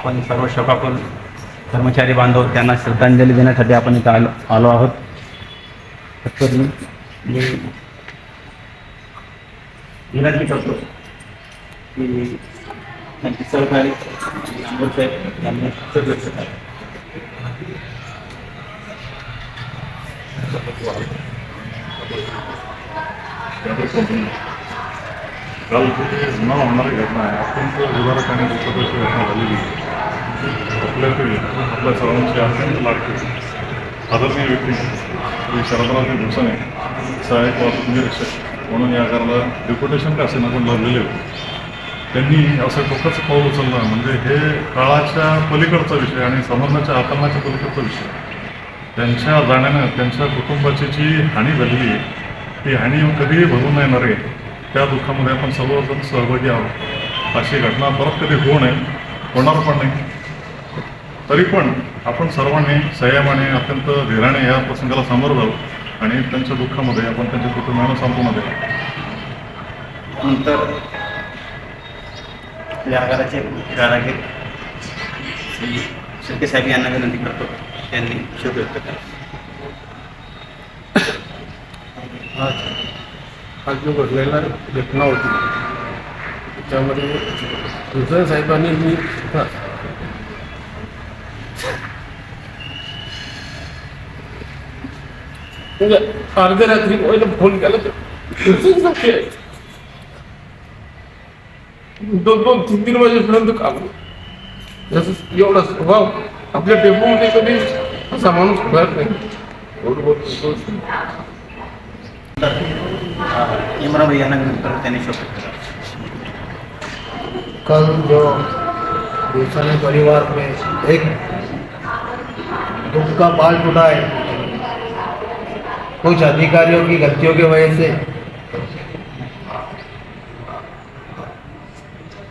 आपण सर्व शोकाकुल कर्मचारी बांधव त्यांना श्रद्धांजली देण्यासाठी आपण इथं आलो आहोत. तत्पूर्वी मी विनंती करतो की त्यांचे सहकारी आंबोड साहेब यांनी व्यक्त करावे. काल पुन्हा होणारी घटना आहे. अत्यंत विदारक आणि दुःखदायी घटना झालेली आपल्याकडे आपल्या सर्वांची अत्यंत लाडकी आदरणीय व्यक्ती श्री शरदरावजी भोसले सहाय्यक वाहतूक निरीक्षक म्हणून या घराला डेप्युटेशन का असेना पण लावलेले होते. त्यांनी असं टोकाचं पाऊल उचललं म्हणजे हे काळाच्या पलीकडचा विषय आणि समाजाच्या आकलनाच्या पलीकडचा विषय. त्यांच्या जाण्यानं त्यांच्या कुटुंबाची जी हानी झालेली आहे ती हानी कधीही भरून नाही येणार आहे. त्या दुःखामध्ये आपण सर्वजण सहभागी आहोत. अशी घटना परत कधी होऊ नये, होणार पण नाही. तरी पण आपण सर्वांनी संयमाने अत्यंत धीराने या प्रसंगाला सामोरं जावं आणि त्यांच्या दुःखामध्ये आपण त्यांच्या कुटुंबाला सांत्वना द्यावं. नंतर आपल्या आगाराचे कारागीर श्री शिर्के साहेब यांना विनंती करतो त्यांनी शोध व्यक्त करा. आज जो घडलेला घटना होती त्याच्यामध्ये भोसले साहेबांनी मी अर्ध्या रात्री पहिला फोन केला तर दोन तीन वाजेपर्यंत काम जसं एवढा स्वभाव आपल्या टेम्पोमध्ये कधी असा माणूस कळत नाही. इमरान भाई यांना विनंती करतो त्यांनी शोध व्यक्त करा. कल जो भोसले परिवार में एक दुख का पाल टूटा है कुछ अधिकारियों की गलतियों की वजह से.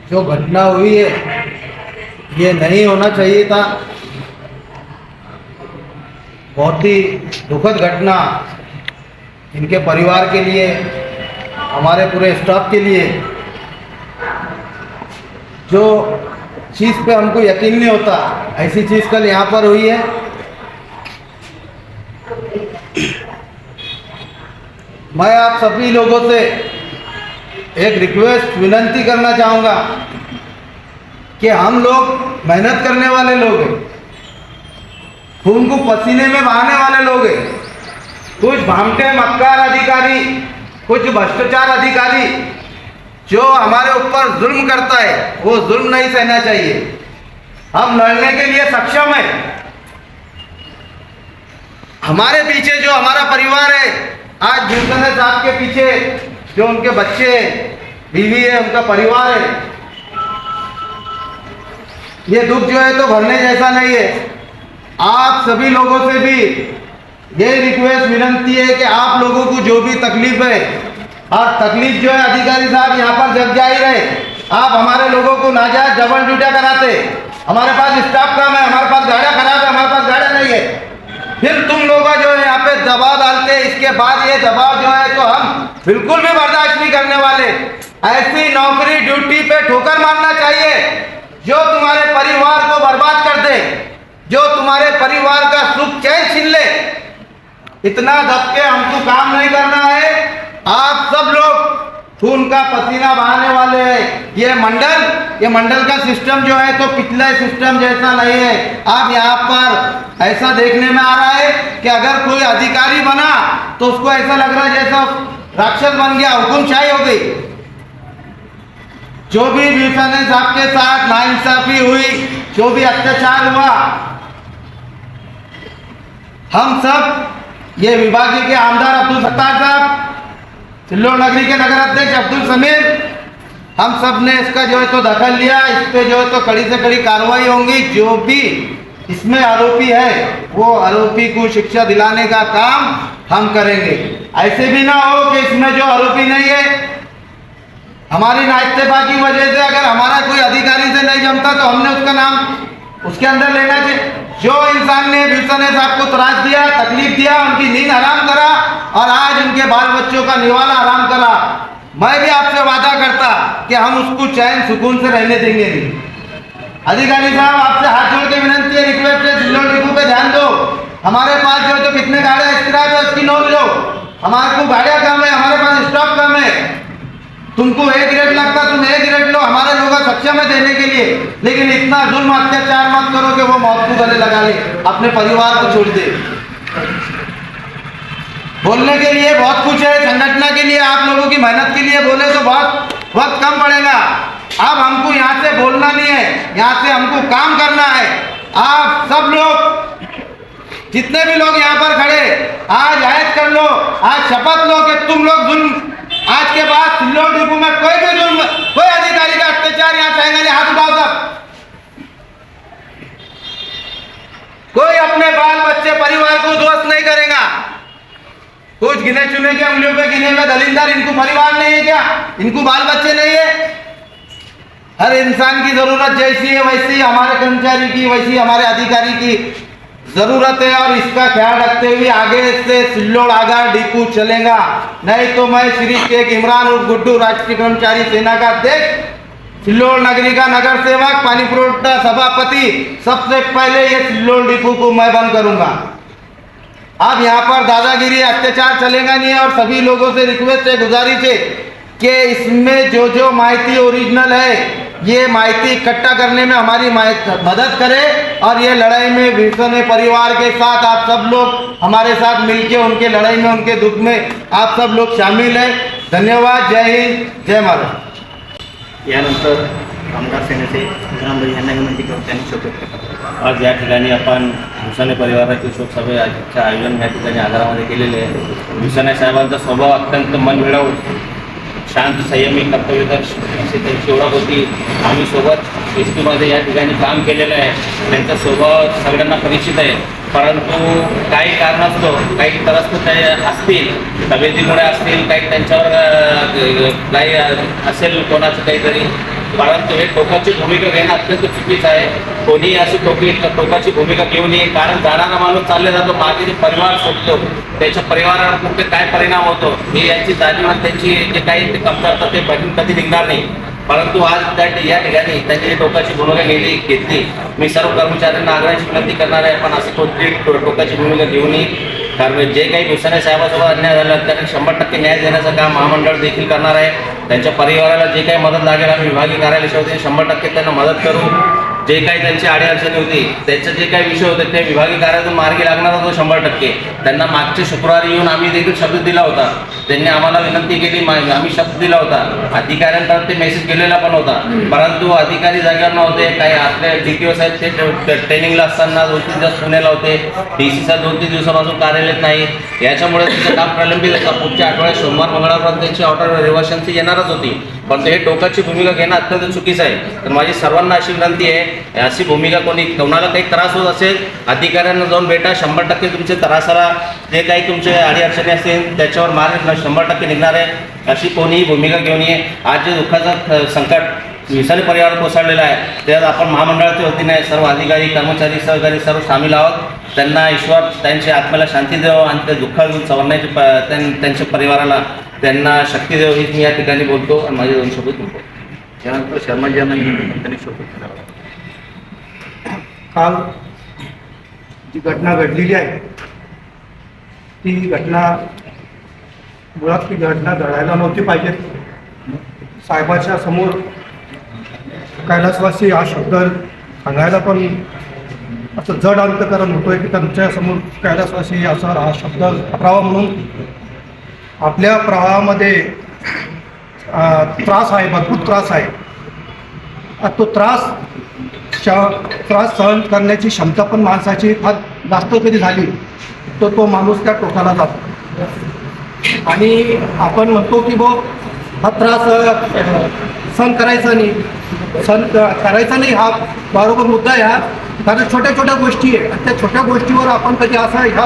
जो घटना हुई है ये नहीं होना चाहिए था. बहुत ही दुखद घटना इनके परिवार के लिए, हमारे पूरे स्टाफ के लिए. जो चीज़ पे हमको यकीन नहीं होता ऐसी चीज़ कल यहाँ पर हुई है. मैं आप सभी लोगों से एक रिक्वेस्ट विनंती करना चाहूँगा कि हम लोग मेहनत करने वाले लोग हैं, खून को पसीने में बहाने वाले लोग हैं. कुछ भामटे मक्कार अधिकारी, कुछ भ्रष्टाचार अधिकारी जो हमारे ऊपर जुल्म करता है वो जुल्म नहीं सहना चाहिए. हम लड़ने के लिए सक्षम है. हमारे पीछे जो हमारा परिवार है, आज भोसले साहब के पीछे जो उनके बच्चे बीवी है, उनका परिवार है, ये दुख जो है तो भरने जैसा नहीं है. आप सभी लोगों से भी ये रिक्वेस्ट विनंती है कि आप लोगों को जो भी तकलीफ है, और तकलीफ जो है अधिकारी साहब यहाँ पर जग जाहिर है. आप हमारे लोगों को नाजायज डबल ड्यूटियाँ कराते. हमारे पास स्टाफ कम है, हमारे पास गाड़ियाँ खराब है, हमारे पास गाड़ियाँ नहीं है. फिर तुम लोग जो है यहाँ पे दबाव डालते हैं. इसके बाद ये दबाव जो है तो हम बिल्कुल भी बर्दाश्त नहीं करने वाले. ऐसी नौकरी ड्यूटी पे ठोकर मारना चाहिए जो तुम्हारे परिवार को बर्बाद कर दे, जो तुम्हारे परिवार का सुख चैन छीन ले. इतना दब के हमको काम नहीं करना है. आप सब लोग खून का पसीना बहाने वाले हैं. ये मंडल का सिस्टम जो है तो पिछले सिस्टम जैसा नहीं है. आप यहाँ पर ऐसा देखने में आ रहा है कि अगर कोई अधिकारी बना तो उसको ऐसा लग रहा है जैसा राक्षस बन गया, हुकुमशाही हो गई. जो भी भोसले साहब के साथ नाइंसाफी हुई, जो भी अत्याचार हुआ, हम सब ये विभागीय के आमदार अब्दुल सत्तार साहब, सिल्लोड नगरी के नगर अध्यक्ष अब्दुल समीर, हम सब ने इसका जो है तो दखल लिया. इस पे जो है तो कड़ी से कड़ी कार्रवाई होंगी. जो भी इसमें आरोपी है वो आरोपी को शिक्षा दिलाने का काम हम करेंगे. ऐसे भी ना हो कि इसमें जो आरोपी नहीं है, हमारी नाइत्तेफा की वजह से अगर हमारा कोई अधिकारी से नहीं जमता तो हमने उसका नाम उसके अंदर लेना चाहिए. जो इंसान ने भोसले साहब को त्रास दिया, तकलीफ दिया, उनकी नींद हराम करा और आज उनके बाल बच्चों का निवाला हराम करा, मैं भी आपसे वादा करता कि हम उसको चैन सुकून से रहने देंगे नहीं. अधिकारी साहब आपसे हाथ जोड़ के विनंती है, रिक्वेस्ट है, सिल्लोड डिपो पे ध्यान दो। हमारे पास जो है तो कितने गाड़ियाँ स्क्रैप है उसकी नोट लो। हमारे को गाड़ियाँ कम है, हमारे पास स्टॉक कम है। तुमको एक रेट लगता तुम एक रेट लो, हमारे लोग सक्षम है देने के लिए, लेकिन इतना जुल्म अत्याचार मत करो कि वो मौत को गले लगा ले, अपने परिवार को छोड़ दे। बोलने के लिए बहुत कुछ है, संगठन के लिए आप लोगों की मेहनत के लिए बोले तो बहुत वक्त कम पड़ेगा। अब हमको यहाँ से बोलना नहीं है, यहाँ से हमको काम करना है। आप सब लोग जितने भी लोग यहाँ पर खड़े, आज आयत कर लो, आज शपथ लो कि तुम लोग जुल्म आज के बाद सिल्लोड डिपो में कोई भी जुल्म, कोई अधिकारी का अत्याचार यहाँ सहेंगे नहीं। हाथ उठाओ सब। कोई अपने बाल बच्चे परिवार को ध्वस्त नहीं करेगा। कुछ गिने चुने के उंगलियों पे गिने हुए दलिंदर, इनको परिवार नहीं है क्या? इनको बाल बच्चे नहीं है? हर इंसान की जरूरत जैसी है वैसी हमारे कर्मचारी की, वैसी हमारे अधिकारी की जरूरत है। और इसका ख्याल रखते हुए आगे से सिल्लोड आगार डिपो चलेगा। नहीं तो मैं श्री शेख इमरान उर्फ गुड्डू, राष्ट्रीय कर्मचारी सेना का अध्यक्ष, सिल्लोड नगरी का नगर सेवक, पानी पुरोठा सभापति, सबसे पहले ये सिल्लोड डिपो को मैं बंद करूंगा। अब यहाँ पर दादागिरी अत्याचार चलेगा नहीं। और सभी लोगों से रिक्वेस्ट है, गुजारिश है कि इसमें जो जो माहिती ओरिजिनल है ये माहिती इकट्ठा करने में हमारी मदद करें। और ये लड़ाई में विषम परिवार के साथ आप सब लोग हमारे साथ मिलके उनके लड़ाई में, उनके दुख में आप सब लोग शामिल हैं। धन्यवाद। जय हिंद, जय महाराष्ट्र। यानंतर कामगार सेनेचे ग्रामभाई यांना विनंती करतो त्यांनी शोक. आज या ठिकाणी आपण भुसाने परिवाराचे शोकसभेचे आयोजन या ठिकाणी आगारामध्ये केलेले आहे. भुसाने साहेबांचा स्वभाव अत्यंत मनमिळावू, शांत, संयमी, कर्तव्यदक्ष अशी त्यांची ओळख होती. आम्ही सोबत एस टीमध्ये या ठिकाणी काम केलेलं आहे. त्यांचा स्वभाव सगळ्यांना परिचित आहे. परंतु काही कारणास्तव काही त्रस्त ते असतील, तब्येतीमुळे असतील, काही त्यांच्यावर काही असेल कोणाचं काहीतरी, परंतु हे टोकाची भूमिका घेणं अत्यंत चुकीचं आहे. कोणीही अशी टोकाची भूमिका घेऊ नये. कारण जाणारा माणूस चालले जातो, मागे जे परिवार सोडतो त्याच्या परिवारावर कुठे काय परिणाम होतो हे याची जाणीव, त्यांची जे काही ते कमतरता ते कधी निघणार नाही. परंतु आज या ठिकाणी त्यांनी टोकाची भूमिका घेतली. मी सर्व कर्मचाऱ्यांना आग्रहाची विनंती करणार आहे, पण अशी कोणती टोकाची भूमिका घेऊ नये. कारण जे काही भुसाने साहेबासोबत अन्याय झाला त्यांना 100% न्याय देण्याचं काम महामंडळ देखील करणार आहे. त्यांच्या परिवाराला जे काही मदत लागेल आम्ही विभागीय कार्यालयाच्या 100% त्यांना मदत करू. जे काही त्यांची अडीअडचणी होती, त्यांचे जे काही विषय होते ते विभागीय कार्यालयातून मार्गी लागणार होतो 100%. त्यांना मागच्या शुक्रवारी येऊन आम्ही देखील शब्द दिला होता. त्यांनी आम्हाला विनंती केली, आम्ही शब्द दिला होता. अधिकाऱ्यांपर्यंत ते मेसेज गेलेला पण होता. परंतु अधिकारी जागेवर नव्हते. काही आपले DTO साहेब ते ट्रेनिंगला असताना 2-3 दिवस पुण्याला होते. DC साहेब 2-3 दिवसापासून कार्यालयात नाही. याच्यामुळे त्यांचं काम प्रलंबित होतं. पुढच्या आठवड्यात सोमवार मंगळवारपर्यंत त्यांची ऑर्डर रिव्हर्शनची येणारच होती. परंतु हे टोकाची भूमिका घेणं अत्यंत चुकीचं आहे. तर माझी सर्वांना अशी विनंती आहे, अशी भूमिका कोणाला काही त्रास होत असेल अधिकाऱ्यांना जाऊन भेटा. 100% तुमच्या त्रासाला जे काही तुमचे अडीअडचणी असतील त्याच्यावर मार्ग 100% निघणार आहे. अशी कोणीही भूमिका घेऊन ये. आज जे दुःखाचं संकट भुसाने परिवार कोसळलेलं आहे त्यात आपण महामंडळाच्या वतीने सर्व अधिकारी, कर्मचारी, सहकारी सर्व सामील आहोत. त्यांना ईश्वर त्यांच्या आत्म्याला शांती द्यावं आणि त्या दुःखातून सवरण्याची त्यांच्या परिवाराला त्यांना शक्ती द्यावं हीच मी या ठिकाणी बोलतो आणि माझे 2 शब्द बोलतो. यानंतर शर्माजी यांना त्यांनी शोक केला. काल जी घटना घडलेली आहे ती घटना मुळात ती घटना घडायला नव्हती पाहिजे. साहेबाच्या समोर कैलासवासी हा शब्द सांगायला पण असं जड अंतकरण होतोय की त्यांच्या समोर कैलासवासी असा हा शब्द वापरावा. म्हणून आपल्या प्रवाहामध्ये त्रास आहे, भरपूर त्रास आहे. तो त्रास सहन करण्याची क्षमता पण माणसाची फार जास्त कधी झाली तर तो माणूस त्या टोकाला जातो. आणि आपण म्हणतो की हा त्रास सहन करायचा नाही, करायचा नाही, हा बरोबर मुद्दा आहे हा. कारण छोट्या छोट्या गोष्टी आहे आणि त्या छोट्या गोष्टीवर आपण कधी असा ह्या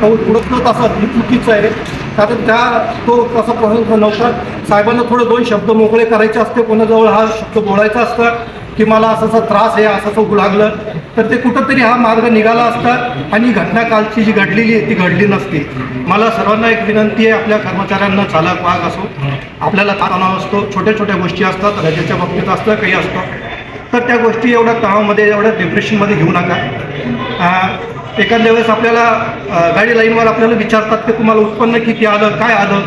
उडत असं चुकीचं आहे. कारण तो कसा प्रसंग नव्हता. साहेबांना थोडं 2 शब्द मोकळे करायचे असते, कोणाजवळ हा शब्द बोलायचा असता की मला असा त्रास आहे, असं लागलं तर ते कुठंतरी हा मार्ग निघाला असता आणि घटना कालची जी घडलेली आहे ती घडली नसती. मला सर्वांना एक विनंती आहे, आपल्या कर्मचाऱ्यांना चालक वाघ असो, आपल्याला तणाव असतो, छोट्या छोट्या गोष्टी असतात, रजेच्या बाबतीत असतं, काही असतं. तर त्या गोष्टी एवढ्या तणावामध्ये एवढ्या डिप्रेशनमध्ये घेऊ नका. एखाद्या वेळेस आपल्याला गाडी लाईनवर आपल्याला विचारतात की तुम्हाला उत्पन्न किती आलं, काय आलं,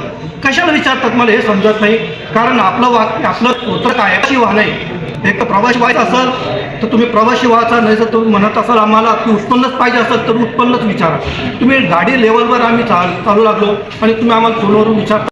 कशाला विचारतात मला हे समजत नाही. कारण आपलं स्तोत्र काय प्रवासी वाहन आहे. एक तर प्रवासी व्हायचं असेल तर तुम्ही प्रवासी व्हायचा, नाही तर तुम्ही म्हणत असाल आम्हाला की उत्पन्नच पाहिजे असेल तर उत्पन्नच विचारा. तुम्ही गाडी लेवलवर आम्ही चालू लागलो आणि तुम्ही आम्हाला फोनवरून विचारता